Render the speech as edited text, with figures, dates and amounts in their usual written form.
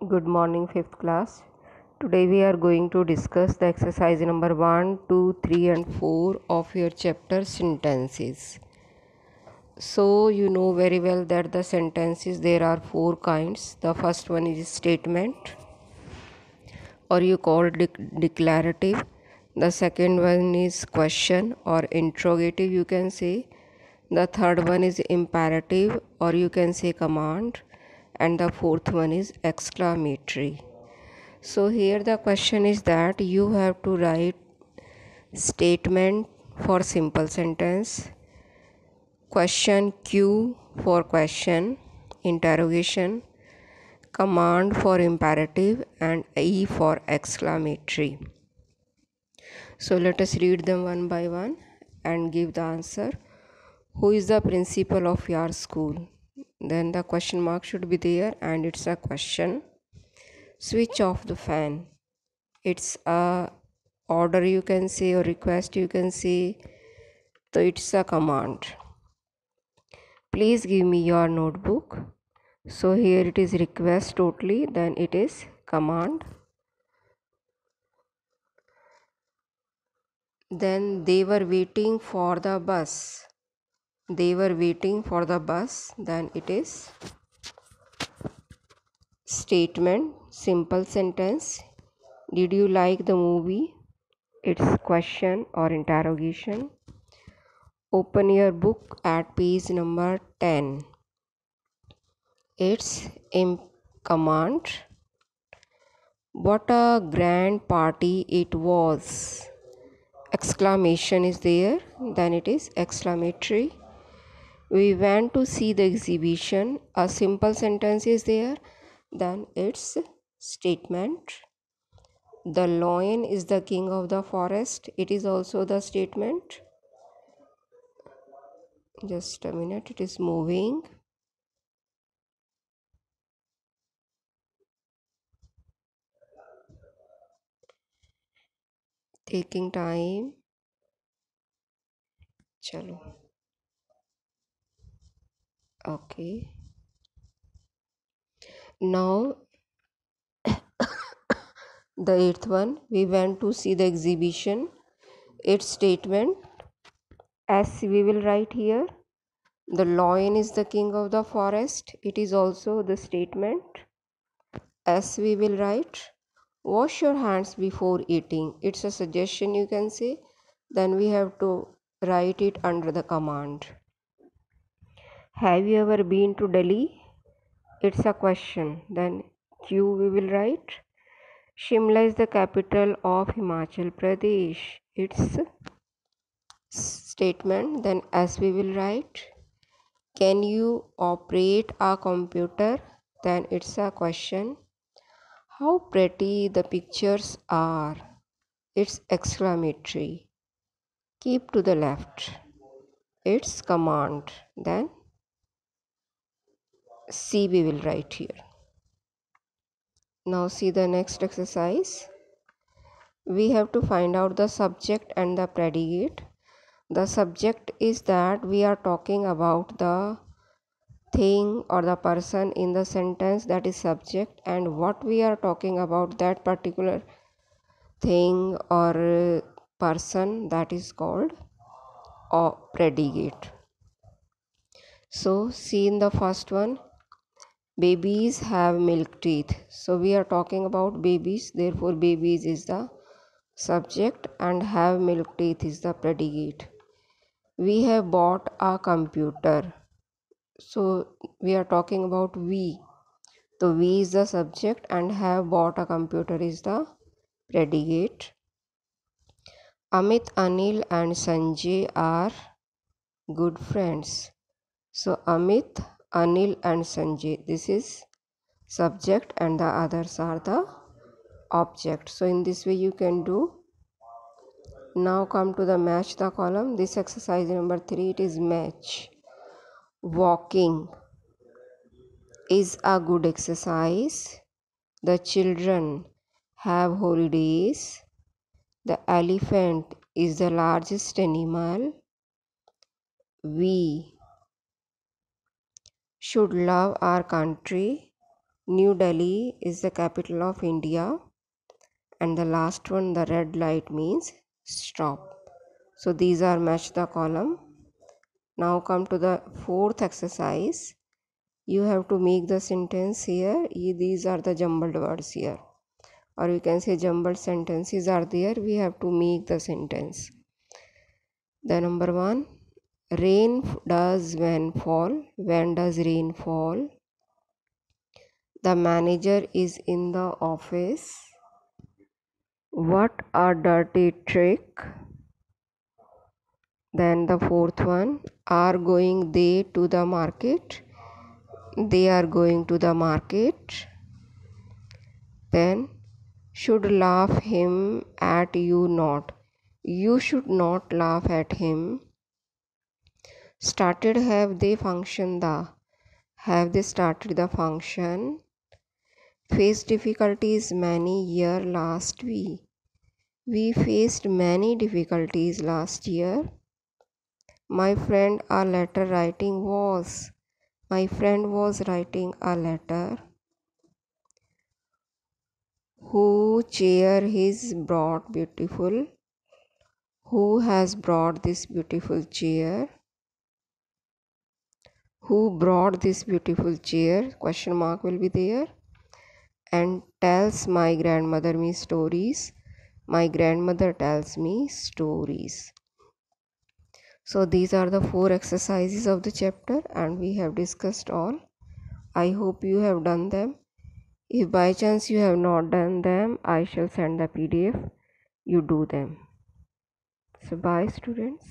Good morning, 5th class. Today we are going to discuss the exercise number 1, 2, 3 and 4 of your chapter sentences. So you know very well that the sentences there are 4 kinds. The first one is statement or you call declarative. The second one is question or interrogative you can say. The third one is imperative or you can say command, and the fourth one is exclamatory. So here the question is that you have to write statement for simple sentence, question Q for question, interrogation, command for imperative, and E for exclamatory. So let us read them one by one and give the answer. Who is the principal of your school? Then the question mark should be there and it's a question. Switch off the fan. It's a order you can say or request you can say. So it's a command. Please give me your notebook. So here it is request totally, then it is command. Then they were waiting for the bus. They were waiting for the bus, then it is statement, simple sentence. Did you like the movie? It's question or interrogation. Open your book at page number 10. It's in command. What a grand party it was. Exclamation is there, then it is exclamatory. We went to see the exhibition. A simple sentence is there, then it's statement. The lion is the king of the forest. It is also the statement. Just a minute, it is moving. Taking time. Chalo. Okay. Now the eighth one, we went to see the exhibition. Its statement, as we will write here, the lion is the king of the forest. It is also the statement. As we will write, wash your hands before eating. It's a suggestion you can say. Then we have to write it under the command. Have you ever been to Delhi? It's a question. Then Q we will write. Shimla is the capital of Himachal Pradesh. It's statement. Then as we will write, can you operate a computer? Then it's a question. How pretty the pictures are. It's exclamatory. Keep to the left. It's command. Then C we will write here. Now see the next exercise. We have to find out the subject and the predicate. The subject is that we are talking about the thing or the person in the sentence, that is subject, and what we are talking about that particular thing or person, that is called or predicate. So see in the first one, babies have milk teeth. So we are talking about babies, therefore babies is the subject and have milk teeth is the predicate. We have bought a computer. So we are talking about we. So we is the subject and have bought a computer is the predicate. Amit, Anil and Sanjay are good friends. So Amit, Anil and Sanjay, this is subject and the others are the object. So in this way you can do. Now come to the match the column. This exercise number 3, it is match. Walking is a good exercise. The children have holidays. The elephant is the largest animal. We should love our country. New Delhi is the capital of India. And the last one, the red light, means stop. So these are match the column. Now come to the fourth exercise. You have to make the sentence here. These are the jumbled words here, or you can say jumbled sentences are there. We have to make the sentence. The number one, rain does when fall. When does rain fall? The manager is in the office. What a dirty trick. Then the fourth one, are going they to the market? They are going to the market. Then, should laugh him at you not. You should not laugh at him. Started, have they function the. Have they started the function? Faced difficulties many year last we. We faced many difficulties last year. My friend a letter writing was. My friend was writing a letter. Who chair is brought beautiful? Who has brought this beautiful chair? Who brought this beautiful chair? Question mark will be there. And tells my grandmother me stories. My grandmother tells me stories. So these are the 4 exercises of the chapter and we have discussed all. I hope you have done them. If by chance you have not done them, I shall send the PDF. You do them. So bye students.